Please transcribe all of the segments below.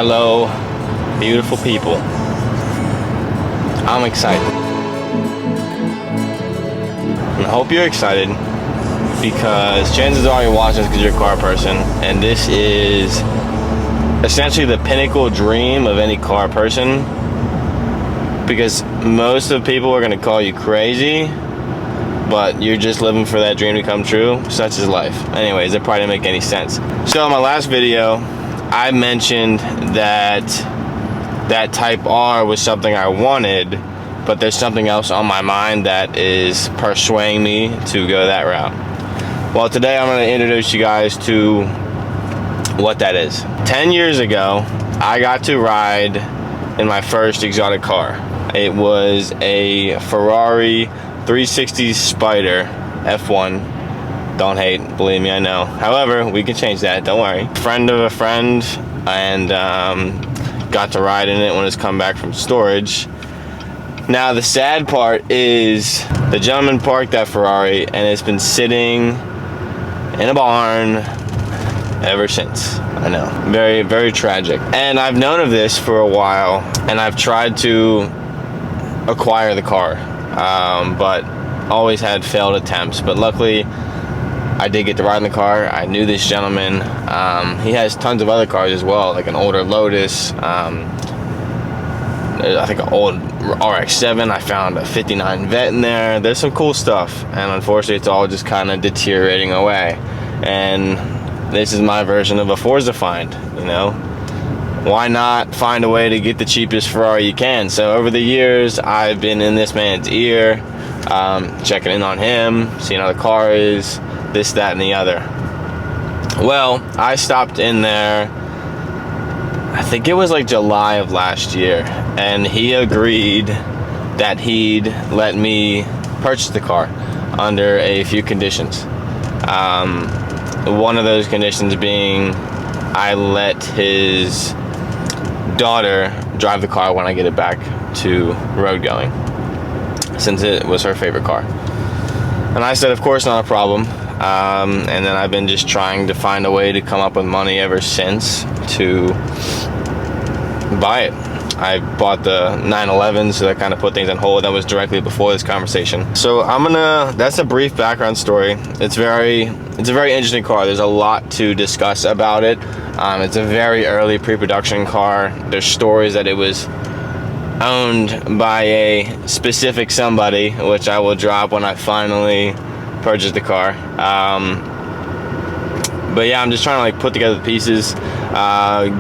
Hello, beautiful people. I'm excited. And I hope you're excited because chances are you're watching this because you're a car person, and this is essentially the pinnacle dream of any car person, because most of the people are going to call you crazy, but you're just living for that dream to come true. Such is life. Anyways, it probably didn't make any sense. So in my last video, I mentioned that Type R was something I wanted, but there's something else on my mind that is persuading me to go that route. Well, today I'm going to introduce you guys to what that is. 10 years ago, I got to ride in my first exotic car. It was a Ferrari 360 Spider F1. Don't hate, believe me, I know. However, we can change that, don't worry. Friend of a friend, and got to ride in it when it's come back from storage. Now, the sad part is the gentleman parked that Ferrari, and it's been sitting in a barn ever since. I know, very, very tragic. And I've known of this for a while, and I've tried to acquire the car, but always had failed attempts. But luckily, I did get to ride in the car. I knew this gentleman. He has tons of other cars as well, like an older Lotus, I think an old RX-7. I found a 59 Vet in there. There's some cool stuff, and unfortunately it's all just kind of deteriorating away. And this is my version of a Forza find, you know? Why not find a way to get the cheapest Ferrari you can? So over the years, I've been in this man's ear, checking in on him, seeing how the car is, this, that, and the other. Well, I stopped in there, I think it was like July of last year, and he agreed that he'd let me purchase the car under a few conditions. One of those conditions being I let his daughter drive the car when I get it back to road going, since it was her favorite car. And I said, of course, not a problem. And then I've been just trying to find a way to come up with money ever since to buy it. I bought the 911, so that kind of put things on hold. That was directly before this conversation. So that's a brief background story. It's a very interesting car. There's a lot to discuss about it. It's a very early pre-production car. There's stories that it was owned by a specific somebody, which I will drop when I finally purchase the car. But yeah, I'm just trying to like put together the pieces.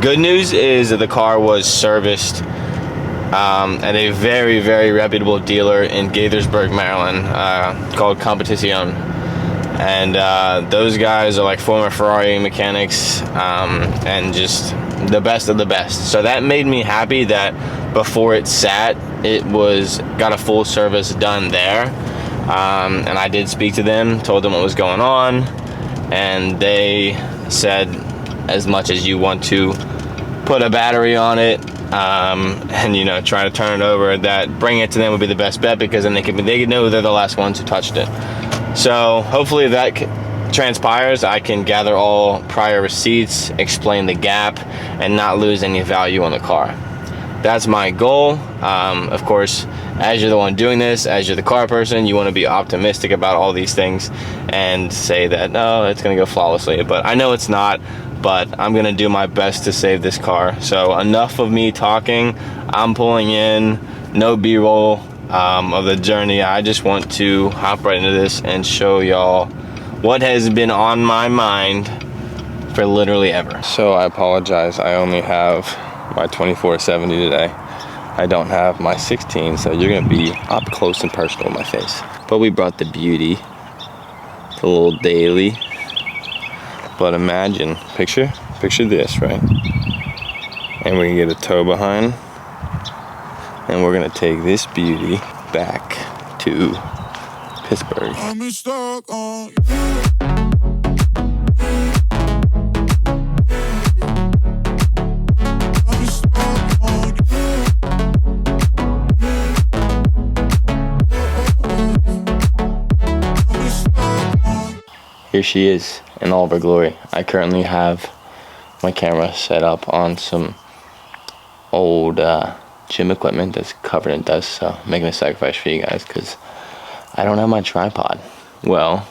Good news is that the car was serviced at a very, very reputable dealer in Gaithersburg, Maryland, called Competición. And those guys are like former Ferrari mechanics, and just the best of the best. So that made me happy that before it sat, it got a full service done there. And I did speak to them, told them what was going on, and they said, as much as you want to put a battery on it, and you know, try to turn it over, that bringing it to them would be the best bet, because then they could know they're the last ones who touched it. So hopefully that transpires. I can gather all prior receipts, explain the gap, and not lose any value on the car. That's my goal. Of course, as you're the one doing this, as you're the car person, you want to be optimistic about all these things and say that, no, it's going to go flawlessly. But I know it's not, but I'm going to do my best to save this car. So enough of me talking. I'm pulling in, no B-roll of the journey. I just want to hop right into this and show y'all what has been on my mind for literally ever. So I apologize. I only have my 2470 today. I don't have my 16, so you're gonna be up close and personal with my face. But we brought the beauty, the little daily. But imagine, picture this, right? And we can get a tow behind, and we're gonna take this beauty back to Pittsburgh. I'm stuck on you. Here she is in all of her glory. I currently have my camera set up on some old gym equipment that's covered in dust, so I'm making a sacrifice for you guys because I don't have my tripod. Well,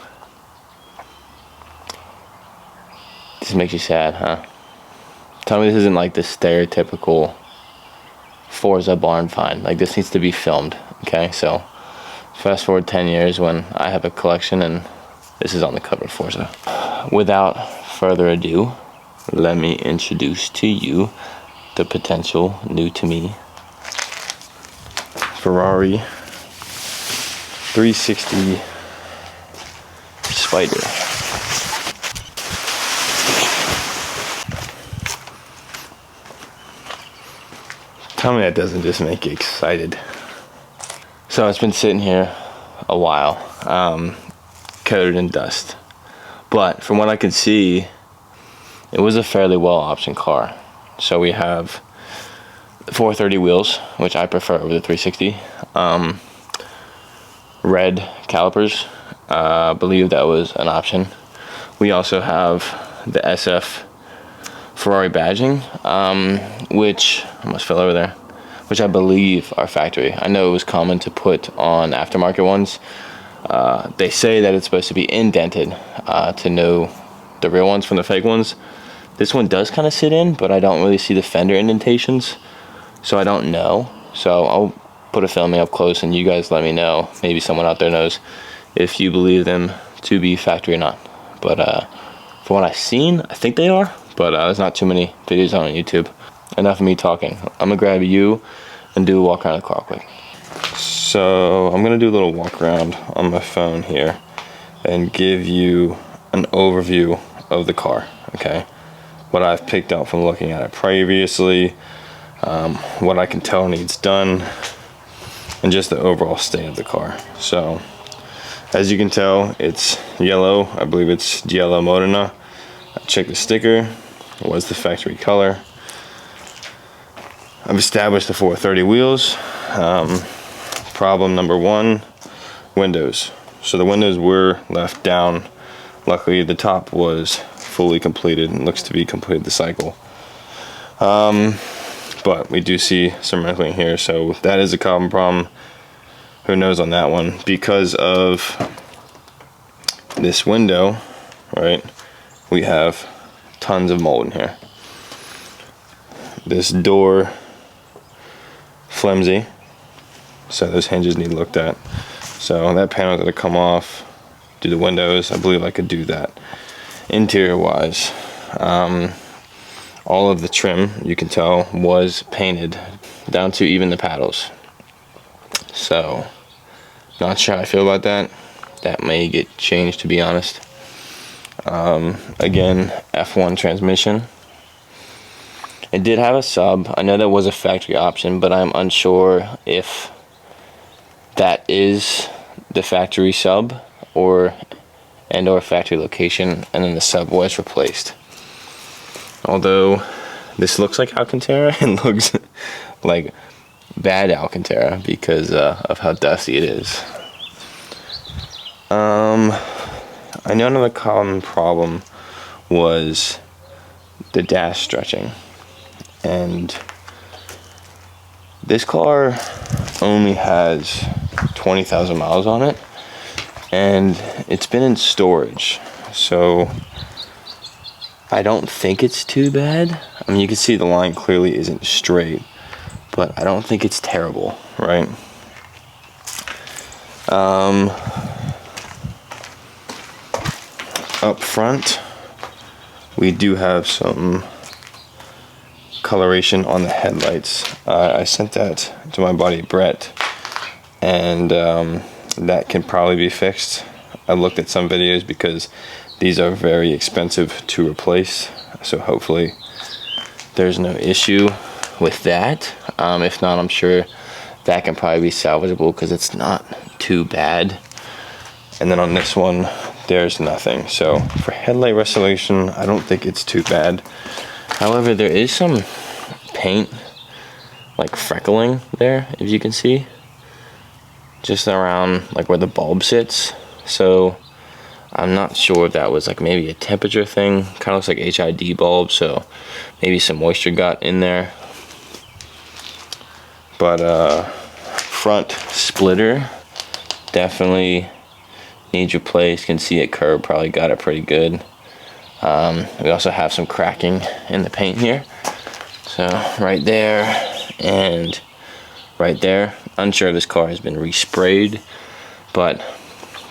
this makes you sad, huh? Tell me this isn't like the stereotypical Forza barn find. Like, this needs to be filmed, okay? So fast forward 10 years when I have a collection and this is on the cover of Forza. Without further ado, let me introduce to you the potential new to me Ferrari 360 Spider. Tell me that doesn't just make you excited. So it's been sitting here a while, coated in dust. But from what I can see, it was a fairly well optioned car. So we have 430 wheels, which I prefer over the 360. Red calipers, I believe that was an option. We also have the SF Ferrari badging, which I must fill over there, which I believe are factory. I know it was common to put on aftermarket ones. They say that it's supposed to be indented to know the real ones from the fake ones. This one does kind of sit in, but I don't really see the fender indentations, so I don't know. So I'll put a filming up close and you guys let me know. Maybe someone out there knows if you believe them to be factory or not. But from what I've seen, I think they are. But there's not too many videos on YouTube. Enough of me talking. I'm gonna grab you and do a walk around the car quick. So I'm gonna do a little walk around on my phone here and give you an overview of the car, okay? What I've picked up from looking at it previously, what I can tell needs done, and just the overall state of the car. So as you can tell, it's yellow. I believe it's Giallo Modena. I checked the sticker. It was the factory color. I've established the 430 wheels. Problem number one, windows. So the windows were left down. Luckily the top was fully completed and looks to be completed the cycle. But we do see some wrinkling here, so that is a common problem. Who knows on that one? Because of this window, right, we have tons of mold in here. This door, flimsy, so those hinges need looked at. So that panel got to come off, do the windows. I believe I could do that. Interior wise, all of the trim, you can tell, was painted down to even the paddles. So not sure how I feel about that. That may get changed, to be honest. Again, F1 transmission. It did have a sub. I know that was a factory option, but I'm unsure if that is the factory sub or factory location, and then the sub was replaced. Although this looks like Alcantara and looks like bad Alcantara because of how dusty it is. I know another common problem was the dash stretching, and this car only has 20,000 miles on it, and it's been in storage, so I don't think it's too bad. I mean, you can see the line clearly isn't straight, but I don't think it's terrible, right? Up front, we do have some coloration on the headlights. I sent that to my buddy Brett, and that can probably be fixed. I looked at some videos because these are very expensive to replace, so hopefully there's no issue with that. If not, I'm sure that can probably be salvageable because it's not too bad. And then on this one, there's nothing. So for headlight restoration, I don't think it's too bad. However, there is some paint like freckling there, if you can see, just around like where the bulb sits. So I'm not sure if that was like maybe a temperature thing. Kind of looks like HID bulb, so maybe some moisture got in there. But front splitter definitely needs replaced. Can see it curved, probably got it pretty good. We also have some cracking in the paint here. So right there and right there. Unsure if this car has been resprayed, but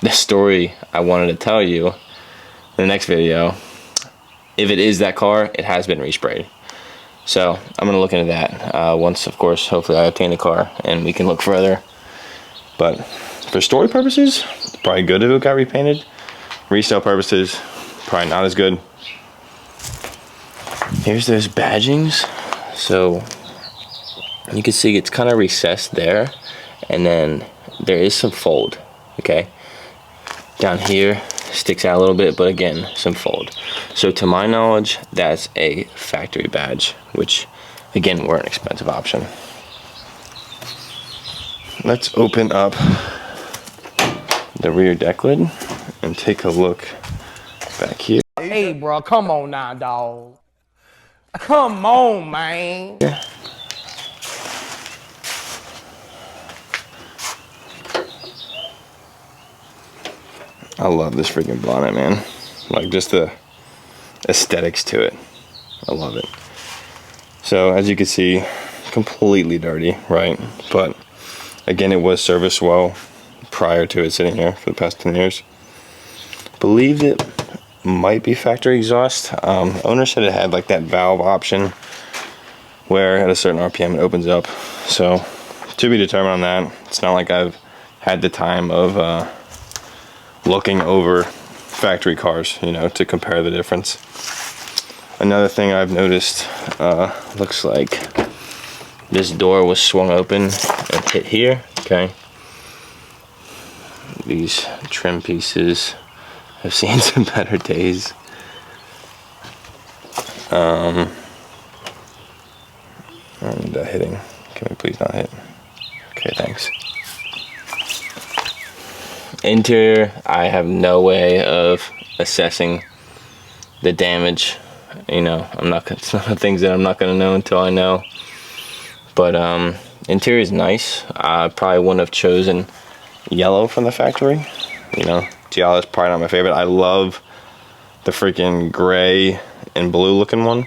the story I wanted to tell you in the next video, if it is that car, it has been resprayed. So I'm gonna look into that once, of course, hopefully I obtain the car and we can look further. But for story purposes, it's probably good if it got repainted. Resale purposes, probably not as good. Here's those badgings. So you can see it's kind of recessed there, and then there is some fold, okay? Down here, sticks out a little bit, but again, some fold. So to my knowledge, that's a factory badge, which again, were an expensive option. Let's open up the rear deck lid and take a look back here. Hey, bro, come on now, dog. Come on, man. I love this freaking bonnet, man. Like, just the aesthetics to it. I love it. So, as you can see, completely dirty, right? But, again, it was serviced well prior to it sitting here for the past 10 years. Believed it might be factory exhaust. Owner said it had, like, that valve option where at a certain RPM it opens up. So, to be determined on that. It's not like I've had the time of looking over factory cars, you know, to compare the difference. Another thing I've noticed, looks like this door was swung open and hit here, okay? These trim pieces have seen some better days. I need that hitting. Can we please not hit? Okay, thanks. Interior, I have no way of assessing the damage. You know, it's one of the things that I'm not gonna know until I know. But interior is nice. I probably wouldn't have chosen yellow from the factory. You know, Giallo is probably not my favorite. I love the freaking gray and blue looking one.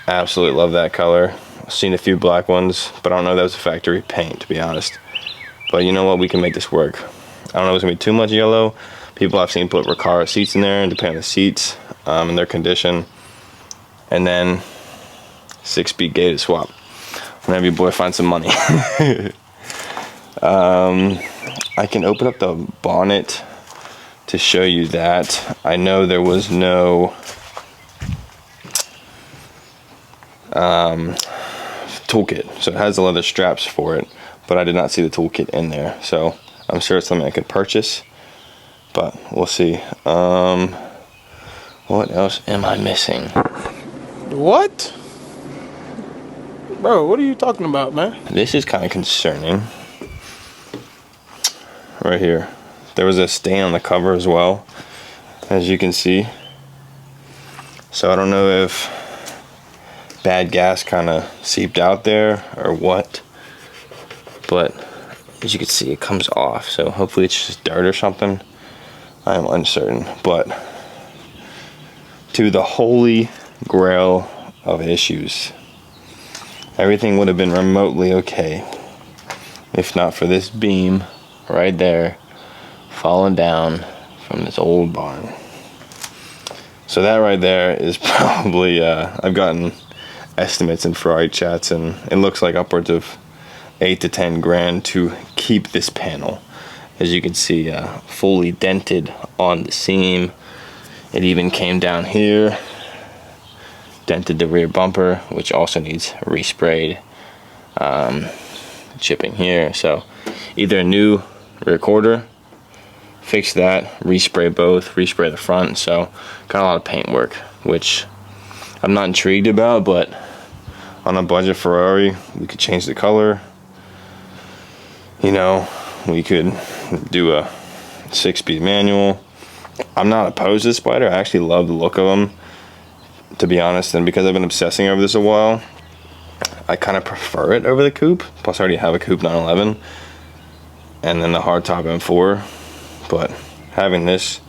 Absolutely love that color. I've seen a few black ones, but I don't know if that was a factory paint, to be honest. But you know what, we can make this work. I don't know if it's gonna be too much yellow. People I've seen put Recaro seats in there, and depending on the seats and their condition. And then 6-speed gated swap whenever your boy finds some money. I can open up the bonnet to show you that. I know there was no toolkit, so it has the leather straps for it, but I did not see the toolkit in there, so I'm sure it's something I could purchase, but we'll see. What else am I missing? What? Bro, what are you talking about, man? This is kind of concerning. Right here. There was a stain on the cover as well, as you can see. So I don't know if bad gas kind of seeped out there or what, but as you can see, it comes off. So hopefully it's just dirt or something. I am uncertain, but to the holy grail of issues, everything would have been remotely okay if not for this beam right there falling down from this old barn. So that right there is probably I've gotten estimates in Ferrari chats, and it looks like upwards of 8 to 10 grand to keep this panel. As you can see, fully dented on the seam. It even came down here, dented the rear bumper, which also needs resprayed. Chipping here, so either a new rear quarter, fix that, respray both, respray the front. So got a lot of paint work, which I'm not intrigued about, but on a budget Ferrari, we could change the color. You know, we could do a 6-speed manual. I'm not opposed to the Spider. I actually love the look of them, to be honest, and because I've been obsessing over this a while, I kind of prefer it over the coupe. Plus I already have a coupe 911 and then the hardtop M4, but having this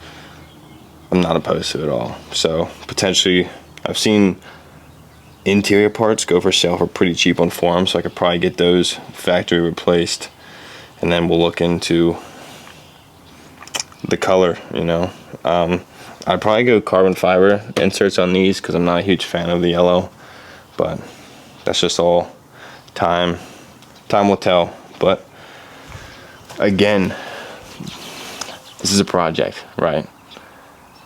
I'm not opposed to it at all. So potentially, I've seen interior parts go for sale for pretty cheap on forums, so I could probably get those factory replaced, and then we'll look into the color, you know. I'd probably go carbon fiber inserts on these because I'm not a huge fan of the yellow, but that's just all time will tell. But again, this is a project, right?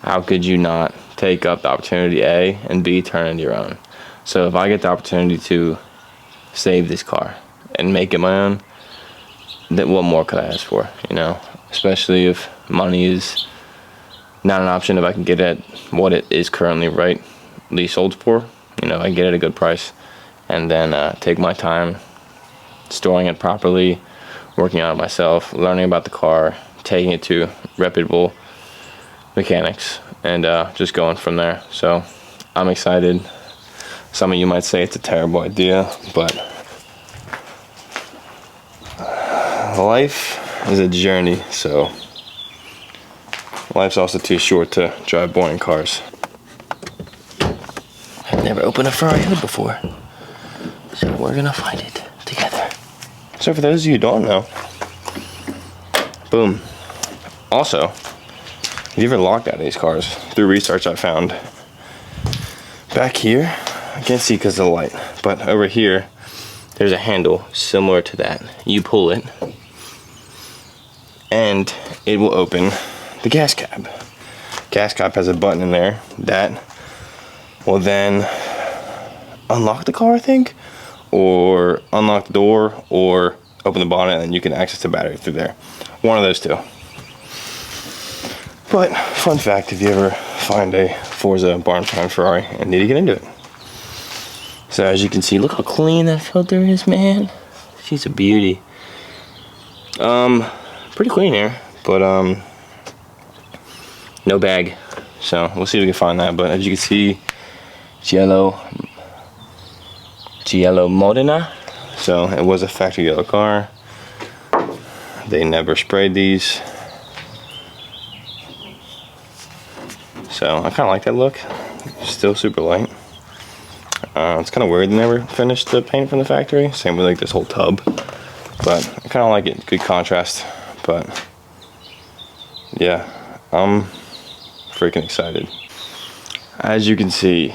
How could you not take up the opportunity, A, and B, turn it into your own? So if I get the opportunity to save this car and make it my own, then what more could I ask for, you know? Especially if money is not an option. If I can get it at what it is currently rightly sold for, you know, I can get it at a good price, and then take my time storing it properly, working on it myself, learning about the car, taking it to reputable mechanics, and just going from there. So I'm excited. Some of you might say it's a terrible idea, but life is a journey, so life's also too short to drive boring cars. I've never opened a Ferrari hood before, so we're gonna find it together. So for those of you who don't know, boom. Also, if you ever locked out of these cars, through research I found, back here, I can't see because of the light, but over here, there's a handle similar to that. You pull it, and it will open the gas cap. Gas cap has a button in there that will then unlock the car, I think, or unlock the door, or open the bonnet, and you can access the battery through there. One of those two. But fun fact, if you ever find a Forza barn find Ferrari and need to get into it. So as you can see, look how clean that filter is, man. She's a beauty. Pretty clean here, but no bag. So we'll see if we can find that. But as you can see, Giallo Modena. So it was a factory yellow car. They never sprayed these. So I kind of like that look. Still super light. It's kind of weird they never finished the paint from the factory. Same with like this whole tub. But I kind of like it. Good contrast. But yeah, I'm freaking excited. As you can see,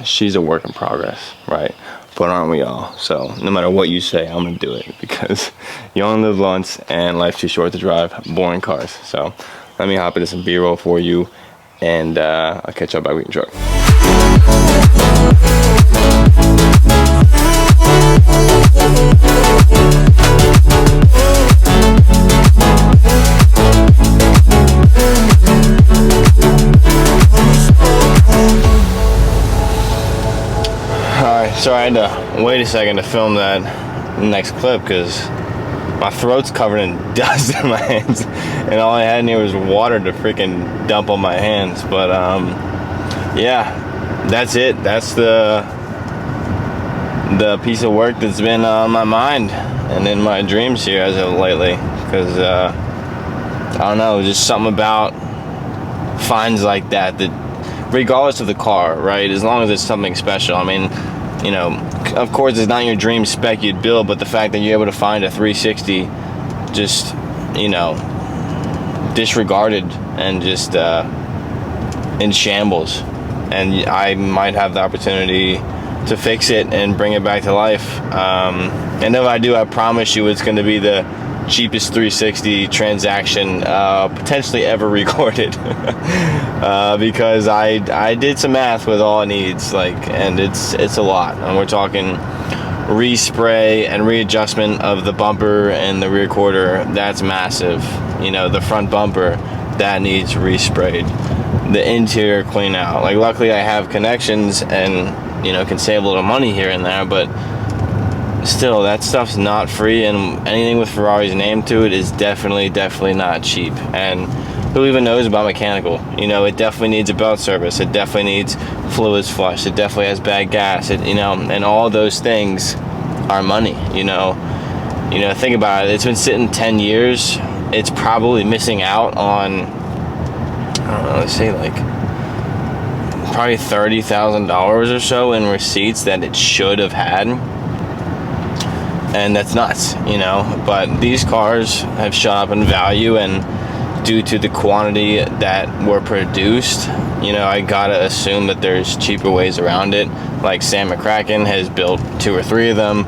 she's a work in progress, right? But aren't we all? So no matter what you say, I'm gonna do it because you only live once and life's too short to drive boring cars. So let me hop into some B-roll for you, and I'll catch up by weekend truck. Alright, so I had to wait a second to film that next clip because my throat's covered in dust in my hands, and all I had in here was water to freaking dump on my hands. But yeah, that's it. That's the piece of work that's been on my mind and in my dreams here as of lately. Because I don't know, just something about finds like that regardless of the car, right? As long as it's something special. I mean, you know, of course it's not your dream spec you'd build, but the fact that you're able to find a 360 just, you know, disregarded and just in shambles, and I might have the opportunity to fix it and bring it back to life. And if I do, I promise you it's going to be the cheapest 360 transaction potentially ever recorded. Because I did some math with all it needs, like, and it's a lot. And we're talking respray and readjustment of the bumper and the rear quarter. That's massive. You know, the front bumper, that needs resprayed. The interior clean out. Like, luckily I have connections and, you know, can save a little money here and there, but still, that stuff's not free, and anything with Ferrari's name to it is definitely not cheap. And who even knows about mechanical? You know, it definitely needs a belt service. It definitely needs fluids flush. It definitely has bad gas. It, you know, and all those things our money, you know. Think about it. It's been sitting 10 years. It's probably missing out on, I don't know, let's say like probably $30,000 or so in receipts that it should have had. And that's nuts, you know. But these cars have shot up in value, and due to the quantity that were produced, you know, I gotta assume that there's cheaper ways around it. Like Sam McCracken has built 2 or 3 of them.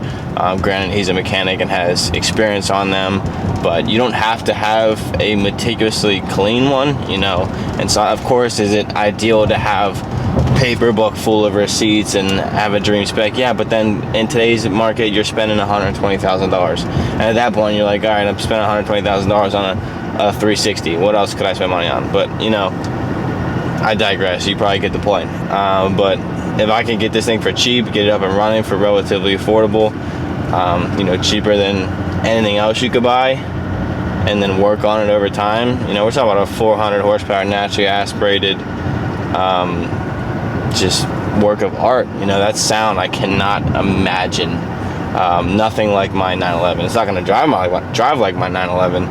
Granted, he's a mechanic and has experience on them, but you don't have to have a meticulously clean one, you know. And so, of course, is it ideal to have paper book full of receipts and have a dream spec? Yeah, but then in today's market, you're spending $120,000, and at that point, you're like, all right, I'm spending $120,000 on a 360. What else could I spend money on? But you know, I digress. You probably get the point. But if I can get this thing for cheap, get it up and running for relatively affordable, you know, cheaper than anything else you could buy, and then work on it over time. You know, we're talking about a 400 horsepower naturally aspirated, just work of art. You know, that sound I cannot imagine. Nothing like my 911. It's not going to drive like my 911.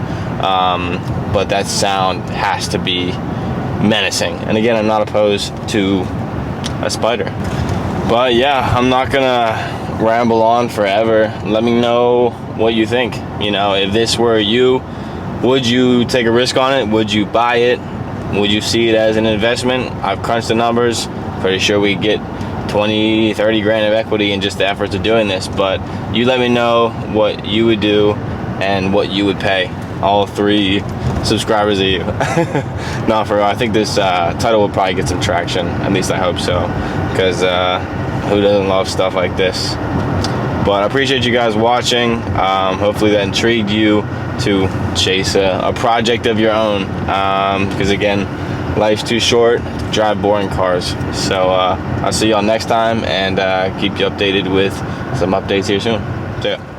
But that sound has to be menacing. And again, I'm not opposed to a Spider. But yeah, I'm not gonna ramble on forever. Let me know what you think. You know, if this were you, would you take a risk on it? Would you buy it? Would you see it as an investment? I've crunched the numbers. Pretty sure we get 20, 30 grand of equity in just the efforts of doing this. But you let me know what you would do and what you would pay. All 3 subscribers of you. No, for real, I think this title will probably get some traction. At least I hope so, because who doesn't love stuff like this? But I appreciate you guys watching. Hopefully that intrigued you to chase a project of your own, because again, life's too short to drive boring cars. So I'll see y'all next time, and keep you updated with some updates here soon. See ya.